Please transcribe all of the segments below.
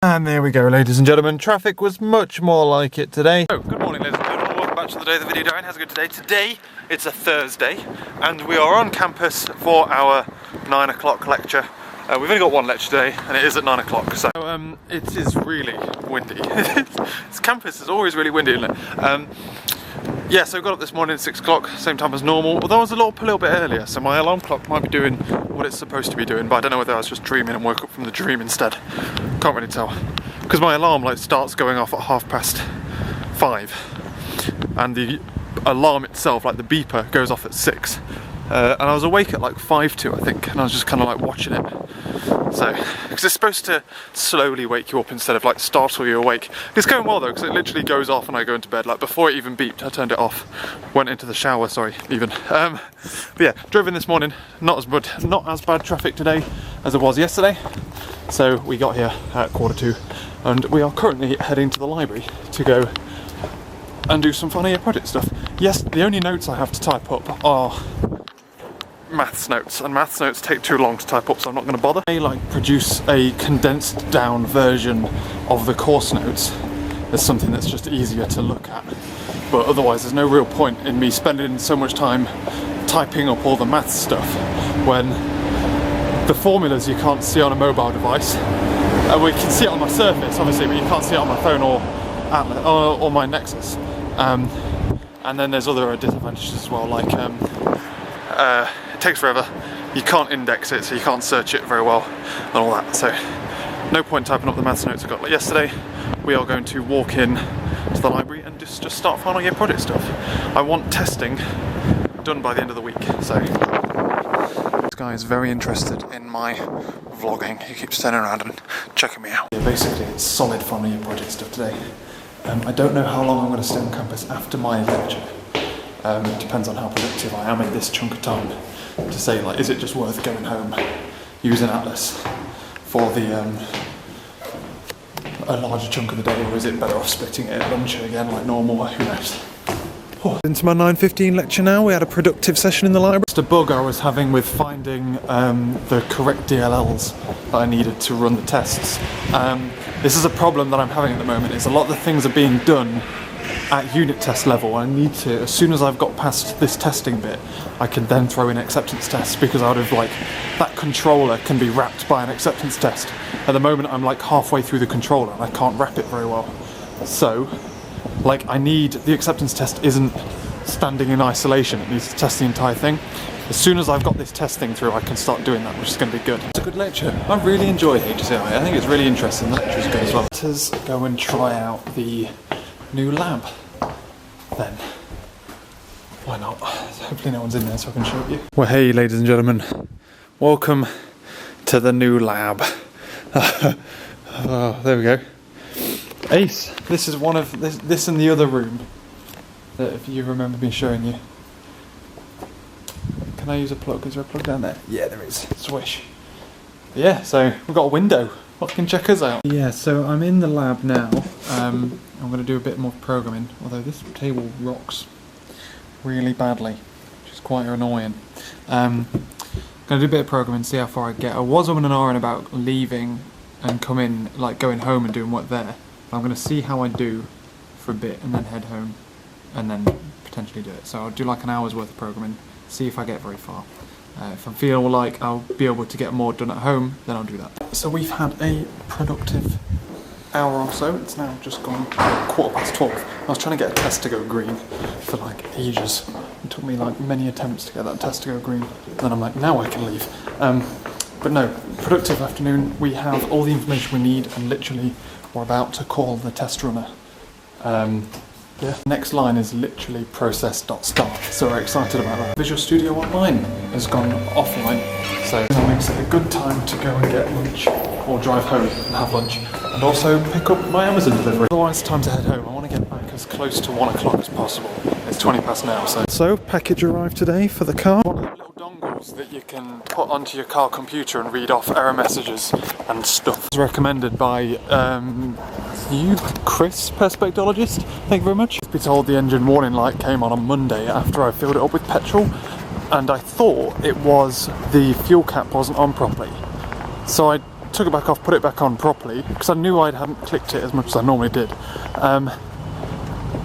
And there we go, ladies and gentlemen. Traffic was much more like it today. Oh, good morning, ladies and gentlemen. Welcome back to the day of the video. Darren, how's it going today? Today, it's a Thursday, and we are on campus for our 9 o'clock lecture. We've only got one lecture today, and it is at 9 o'clock, so it is really windy. This campus is always really windy, isn't it? Yeah, so I got up this morning at 6 o'clock, same time as normal, although I was a little bit earlier, so my alarm clock might be doing what it's supposed to be doing, but I don't know whether I was just dreaming and woke up from the dream instead. Can't really tell. Because my alarm starts going off at 5:30, and the alarm itself, like the beeper, goes off at 6. And I was awake at like 5:02, I think, and I was just kind of like watching it. So, because it's supposed to slowly wake you up instead of like startle you awake. It's going well though, because it literally goes off and I go into bed. Like before it even beeped, I turned it off, went into the shower. Sorry, even. But yeah, drove in this morning. Not as bad traffic today as it was yesterday. So we got here at 1:45, and we are currently heading to the library to go and do some final year project stuff. Yes, the only notes I have to type up are maths notes, and maths notes take too long to type up, so I'm not going to bother. I produce a condensed down version of the course notes as something that's just easier to look at, but otherwise there's no real point in me spending so much time typing up all the maths stuff when the formulas you can't see on a mobile device. We can see it on my Surface obviously, but you can't see it on my phone or Atlas or my Nexus. And then there's other disadvantages as well, like it takes forever, you can't index it, so you can't search it very well and all that, so no point typing up the maths notes I got. Like yesterday, we are going to walk in to the library and just start final year project stuff. I want testing done by the end of the week, so this guy is very interested in my vlogging. He keeps turning around and checking me out. Yeah, basically it's solid final year project stuff today. I don't know how long I'm going to stay on campus after my lecture. It depends on how productive I am in this chunk of time to say, like, is it just worth going home using Atlas for the a larger chunk of the day, or is it better off splitting it at lunch again like normal? Who knows? Oh. Into my 9:15 lecture now. We had a productive session in the library. Just a bug I was having with finding the correct DLLs that I needed to run the tests. This is a problem that I'm having at the moment, is a lot of the things are being done at unit test level. I need to, as soon as I've got past this testing bit, I can then throw in acceptance tests, because out of like, that controller can be wrapped by an acceptance test. At the moment I'm like halfway through the controller and I can't wrap it very well. So, like, I need, the acceptance test isn't standing in isolation, it needs to test the entire thing. As soon as I've got this test thing through, I can start doing that, which is going to be good. It's a good lecture. I really enjoy HCI. I think it's really interesting. The lecture's good as well. Let's go and try out the new lab then. Why not? Hopefully no one's in there so I can show you. Well, hey ladies and gentlemen, welcome to the new lab. Oh, there we go. Ace, this is one of this and the other room that, if you remember me showing you. Can I use a plug? Is there a plug down there? Yeah, there is. Swish. Yeah, so we've got a window. What can check us out? Yeah, so I'm in the lab now. I'm going to do a bit more programming, although this table rocks really badly, which is quite annoying. Going to do a bit of programming, see how far I get. I was on an hour about leaving and coming, like going home and doing work there. I'm going to see how I do for a bit and then head home and then potentially do it. So I'll do like an hour's worth of programming, see if I get very far. If I feel like I'll be able to get more done at home, then I'll do that. So we've had a productive hour or so. It's now just gone 12:15. I was trying to get a test to go green for like ages. It took me like many attempts to get that test to go green. And then I'm like, now I can leave. But no, productive afternoon. We have all the information we need, and literally we're about to call the test runner. Yeah. Next line is literally process.start, so we're excited about that. Visual Studio Online has gone offline, so that makes it a good time to go and get lunch, or drive home and have lunch, and also pick up my Amazon delivery. Otherwise, it's time to head home. I want to get back as close to 1 o'clock as possible. It's 20 past now, so package arrived today for the car. One of the little dongles that you can put onto your car computer and read off error messages and stuff. It's recommended by Chris, perspectologist. Thank you very much. I've been told the engine warning light came on Monday after I filled it up with petrol, and I thought it was the fuel cap wasn't on properly. So I took it back off, put it back on properly, because I knew I hadn't clicked it as much as I normally did.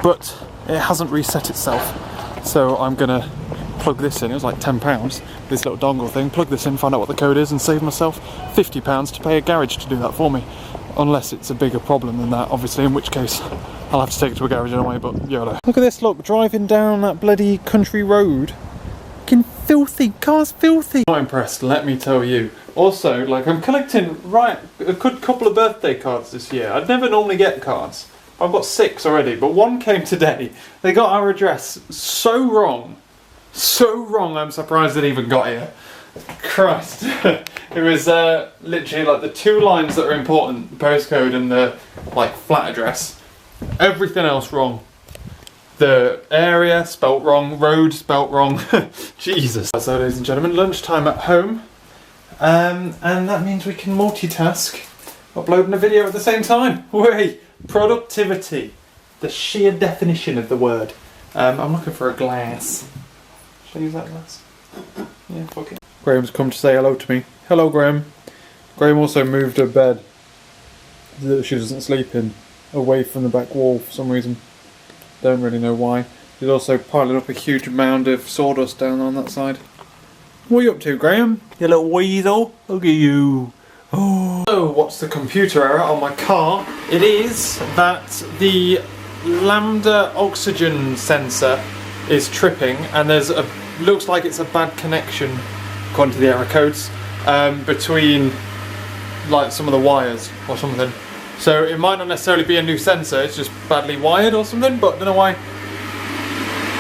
But it hasn't reset itself. So I'm gonna plug this in. It was like £10, this little dongle thing. Plug this in, find out what the code is, and save myself £50 to pay a garage to do that for me. Unless it's a bigger problem than that, obviously, in which case I'll have to take it to a garage anyway, but YOLO. Look at this, look, driving down that bloody country road. Fucking filthy, car's filthy. Not impressed, let me tell you. Also, like, I'm collecting a good couple of birthday cards this year. I'd never normally get cards. I've got 6 already, but one came today. They got our address so wrong. So wrong, I'm surprised it even got here. Christ. It was literally like the 2 lines that are important, the postcode and the like flat address. Everything else wrong. The area spelt wrong, road spelt wrong. Jesus. So ladies and gentlemen, lunchtime at home. And that means we can multitask, uploading a video at the same time. Whey! Productivity. The sheer definition of the word. I'm looking for a glass. Should I use that glass? Yeah, fuck it. Graham's come to say hello to me. Hello, Graham. Graham also moved her bed that she doesn't sleep in away from the back wall for some reason. Don't really know why. She's also piling up a huge mound of sawdust down on that side. What are you up to, Graham? You little weasel? Look at you. Oh. So, what's the computer error on my car? It is that the lambda oxygen sensor is tripping, and looks like it's a bad connection, according to the error codes, between like some of the wires or something. So it might not necessarily be a new sensor, it's just badly wired or something, but I don't know why.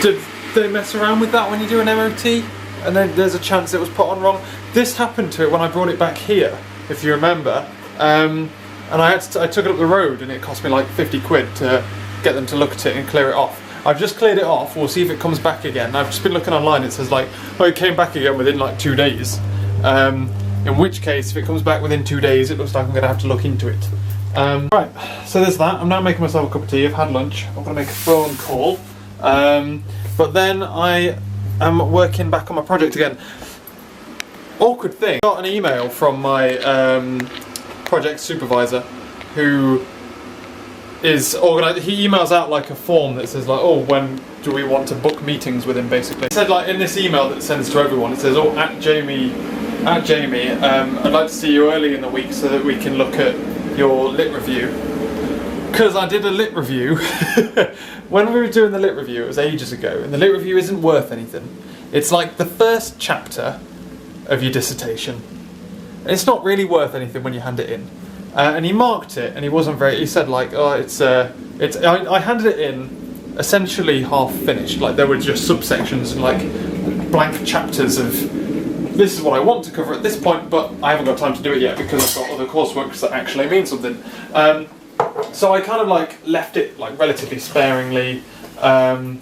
Did they mess around with that when you do an MOT? And then there's a chance it was put on wrong. This happened to it when I brought it back here, if you remember. And I took it up the road and it cost me like 50 quid to get them to look at it and clear it off. I've just cleared it off, we'll see if it comes back again. I've just been looking online, it says like, oh, it came back again within like 2 days. In which case, if it comes back within 2 days, it looks like I'm going to have to look into it. Right, so there's that. I'm now making myself a cup of tea, I've had lunch, I'm going to make a phone call. But then I am working back on my project again. Awkward thing, I got an email from my project supervisor who is organised. He emails out like a form that says like, oh, when do we want to book meetings with him, basically. It said like in this email that it sends to everyone, it says, oh, at Jamie, I'd like to see you early in the week so that we can look at your lit review. Because I did a lit review. When we were doing the lit review, it was ages ago, and the lit review isn't worth anything. It's like the first chapter of your dissertation. It's not really worth anything when you hand it in. And he marked it, and he wasn't very. He said like, "Oh, I handed it in essentially half finished. Like there were just subsections and like blank chapters of this is what I want to cover at this point, but I haven't got time to do it yet because I've got other coursework that actually mean something." So I kind of like left it like relatively sparingly to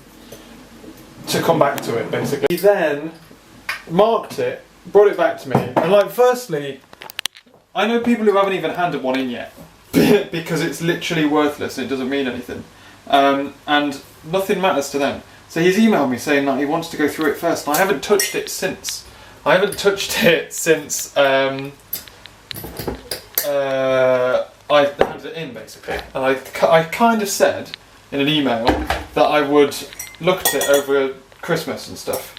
come back to it, basically. He then marked it, brought it back to me, and like firstly, I know people who haven't even handed one in yet because it's literally worthless and it doesn't mean anything, and nothing matters to them. So he's emailed me saying that he wants to go through it first, and I haven't touched it since. I handed it in, basically. And I kind of said in an email that I would look at it over Christmas and stuff.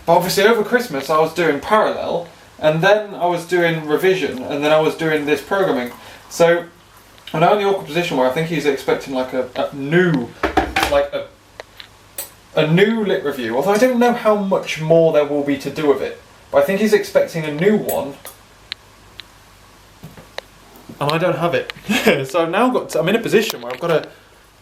But obviously over Christmas I was doing parallel, and then I was doing revision, and then I was doing this programming. So I'm now in the awkward position where I think he's expecting like a new lit review, although I don't know how much more there will be to do with it. But I think he's expecting a new one, and I don't have it. So I've now I'm in a position where I've got to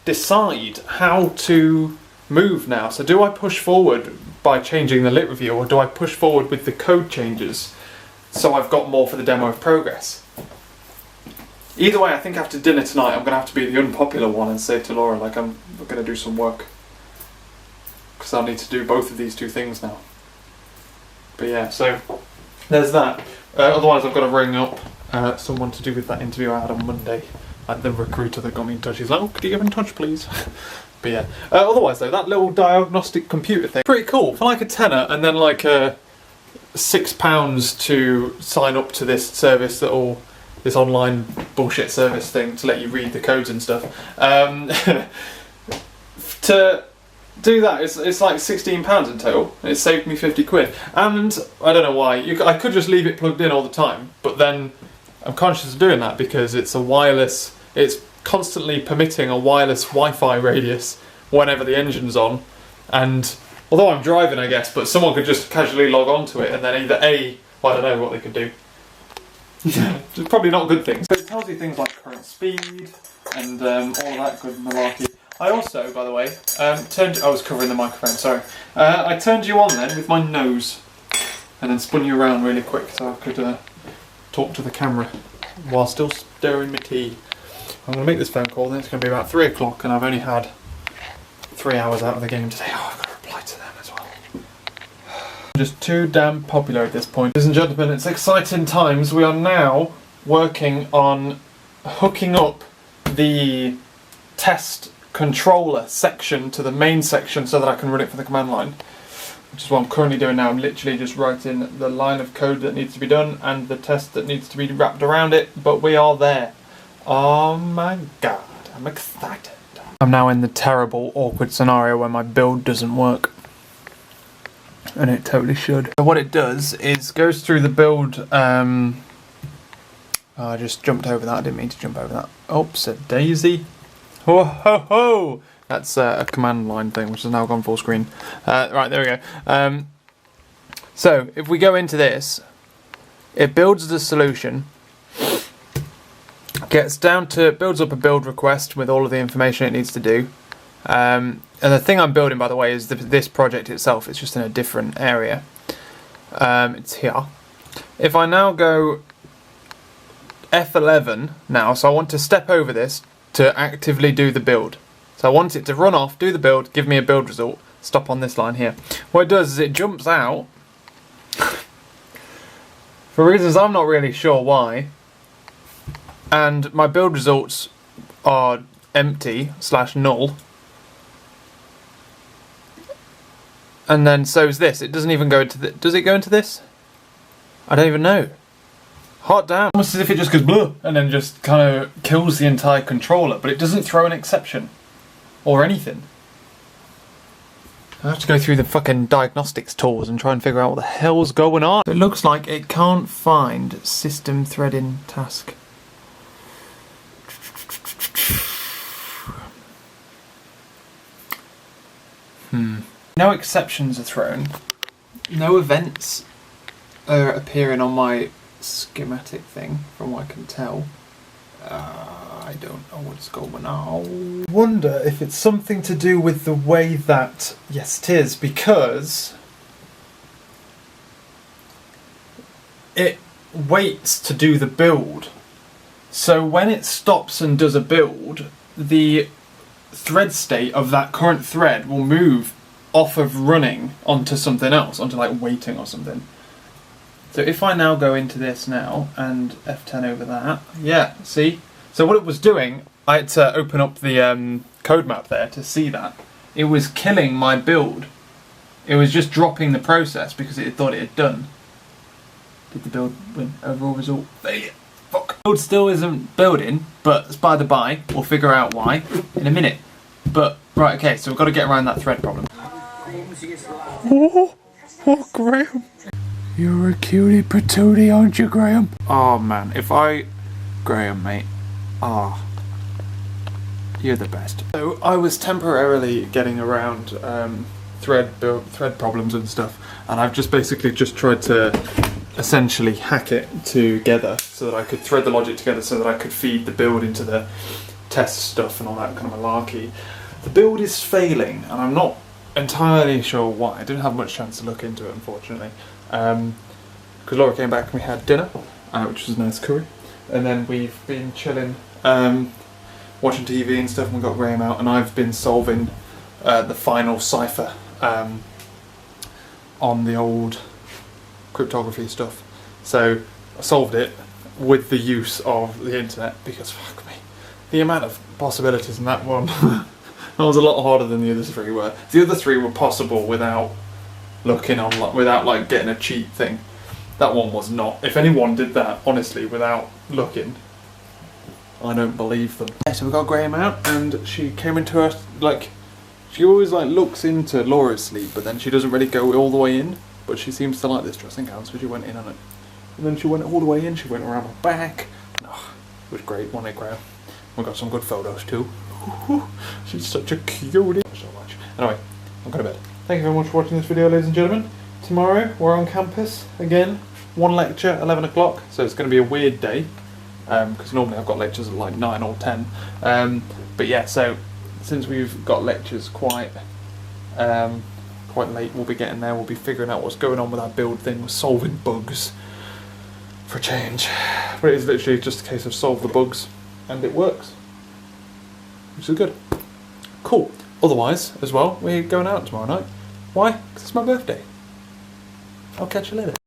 decide how to move now. So do I push forward by changing the lit review, or do I push forward with the code changes so I've got more for the demo of progress? Either way, I think after dinner tonight I'm going to have to be the unpopular one and say to Laura, like, I'm going to do some work. Because I'll need to do both of these two things now. But yeah, so there's that. Otherwise I've got to ring up someone to do with that interview I had on Monday. Like the recruiter that got me in touch, he's like, oh, could you get in touch please? But yeah, otherwise though, that little diagnostic computer thing, pretty cool. For like a tenner and then like £6 to sign up to this service that'll this online bullshit service thing to let you read the codes and stuff. To do that, it's like £16 in total. It saved me 50 quid. And I don't know why. I could just leave it plugged in all the time, but then I'm conscious of doing that because it's a wireless, it's constantly permitting a wireless Wi-Fi radius whenever the engine's on. And although I'm driving, I guess, but someone could just casually log on to it and then either well, I don't know what they could do. It's probably not good things. But it tells you things like current speed and all of that good malarkey. I also, by the way, I was covering the microphone, sorry. I turned you on then with my nose and then spun you around really quick so I could talk to the camera while still stirring my tea. I'm going to make this phone call, then it's going to be about 3 o'clock and I've only had 3 hours out of the game today. Oh, I've got to reply to them as well. Just too damn popular at this point. Ladies and gentlemen, it's exciting times. We are now working on hooking up the test controller section to the main section so that I can run it for the command line, which is what I'm currently doing now. I'm literally just writing the line of code that needs to be done and the test that needs to be wrapped around it, but we are there. Oh my god, I'm excited. I'm now in the terrible, awkward scenario where my build doesn't work. And it totally should. So what it does is goes through the build, I just jumped over that, I didn't mean to jump over that. Oops, a daisy. Ho ho ho! That's a command line thing, which has now gone full screen. Right, there we go. So, if we go into this, it builds the solution, builds up a build request with all of the information it needs to do. And the thing I'm building, by the way, is this project itself. It's just in a different area. It's here. If I now go F11 now, so I want to step over this to actively do the build. So I want it to run off, do the build, give me a build result, stop on this line here. What it does is it jumps out, for reasons I'm not really sure why, and my build results are empty / null. And then so is this. It doesn't even go into does it go into this? I don't even know. Hot damn. Almost as if it just goes bleh and then just kind of kills the entire controller, but it doesn't throw an exception or anything. I have to go through the fucking diagnostics tools and try and figure out what the hell's going on. It looks like it can't find system threading task. No exceptions are thrown. No events are appearing on my schematic thing, from what I can tell. I don't know what's going on. I wonder if it's something to do with the way that... Yes, it is, because it waits to do the build. So when it stops and does a build, the thread state of that current thread will move off of running onto something else, onto like waiting or something. So if I now go into this now and F10 over that, yeah, see? So what it was doing, I had to open up the code map there to see that. It was killing my build. It was just dropping the process because it thought it had done. Did the build win overall result? Fuck. Build still isn't building, but by the by, we'll figure out why in a minute. But, right, okay, so we've got to get around that thread problem. Oh, Graham. You're a cutie patootie, aren't you, Graham? Oh, man, Graham, mate. Ah. You're the best. So, I was temporarily getting around thread problems and stuff, and I've just basically tried to essentially hack it together so that I could thread the logic together so that I could feed the build into the test stuff and all that kind of malarkey. The build is failing, and I'm not entirely sure why. I didn't have much chance to look into it, unfortunately. Because Laura came back and we had dinner, which was a nice curry, and then we've been chilling, watching TV and stuff, and we got Graham out, and I've been solving the final cipher on the old cryptography stuff. So I solved it with the use of the internet, because fuck me, the amount of possibilities in that one that was a lot harder than the other three were. The other three were possible without looking on, without like getting a cheat thing. That one was not. If anyone did that, honestly, without looking. I don't believe them. Yeah, so we got Graham out, and she came into us like, she always like looks into Laura's sleep, but then she doesn't really go all the way in. But she seems to like this dressing gown, so she went in on it. And then she went all the way in. She went around my back. Oh, it was great, wasn't it, Graham? We got some good photos too. She's such a cutie. So much. Anyway, I'm going to bed. Thank you very much for watching this video, ladies and gentlemen. Tomorrow we're on campus again. One lecture, 11 o'clock. So it's going to be a weird day, because normally I've got lectures at like 9 or 10. But yeah, so since we've got lectures quite late, we'll be getting there. We'll be figuring out what's going on with our build thing, solving bugs for a change. But it is literally just a case of solve the bugs, and it works, which is good. Cool. Otherwise, as well, we're going out tomorrow night. Why? Because it's my birthday. I'll catch you later.